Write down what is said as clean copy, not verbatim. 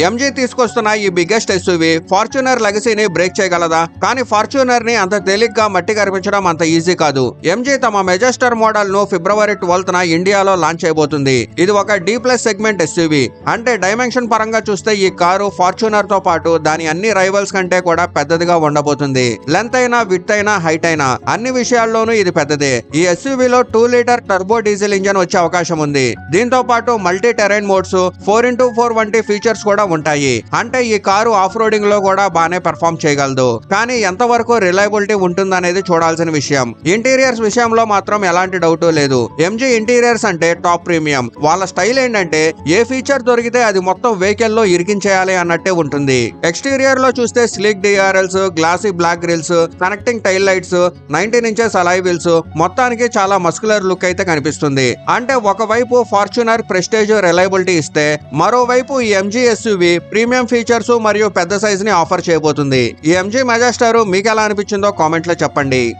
MG తీసుకొస్తున్న ఈ biggest SUV Fortuner లెగసీని break చేయగలదా? కానీ ఫార్చ్యూనర్ ని అంత తేలిగ్గా మట్టి కరిపించడం అంత ఈజీ కాదు. ఎంజీ తమ మెజెస్టర్ మోడల్ ను ఫిబ్రవరి 12న ఇండియాలో లాంచ్ చేయబోతుంది. ఇది ఒక డి ప్లస్ సెగ్మెంట్ ఎస్యూవీ. అంటే డైమెన్షన్ పరంగా చూస్తే ఈ కారు ఫార్చ్యూనర్ తో పాటు దాని అన్ని రైవల్స్ కంటే కూడా పెద్దదిగా ఉండబోతుంది. లెంత్ అయినా, విడ్త్ అయినా, హైట్ అయినా అన్ని విషయాల్లోనూ ఇది పెద్దదే. ఈ ఎస్యూవీలో 2 లీటర్ టర్బో డీజిల్ ఇంజన్ వచ్చే అవకాశం ఉంది. దీంతో పాటు మల్టీ టెరైన్ మోడ్స్, 4x4 వంటి ఫీచర్స్ కూడా ఉంటాయి. అంటే ఈ కారు ఆఫ్ రోడింగ్ లో కూడా బానే పెర్ఫార్మ్ చేయగలదు. కానీ ఎంతవరకు రిలయబిలిటీ ఉంటుందనేది చూడాల్సిన విషయం. ఇంటీరియర్స్ విషయంలో మాత్రం ఎలాంటి డౌట్ లేదు. ఎంజీ ఇంటీరియర్స్ అంటే టాప్ ప్రీమియం. వాళ్ళ స్టైల్ ఏంటంటే ఏ ఫీచర్ దొరికితే అది మొత్తం వెహికల్ లో ఇరికించేయాలి అన్నట్టే ఉంటుంది. ఎక్స్టీరియర్ లో చూస్తే sleek DRLs, glossy black grills, connecting tail lights, 19 inches alloy wheels, మొత్తానికి చాలా మస్కులర్ లుక్ అయితే కనిపిస్తుంది. అంటే ఒకవైపు ఫార్చ్యూనర్ ప్రెస్టేజ్, రిలయబిలిటీ ఇస్తే మరోవైపు ఈ ఎంజీ ఎస్యూవీ ప్రీమియం ఫీచర్స్ మరియు పెద్ద సైజ్ ని ఆఫర్ చేయబోతుంది. ఈ ఎంజీ మెజెస్టర్ మీకు ఎలా అనిపించిందో కామెంట్ లో చెప్పండి.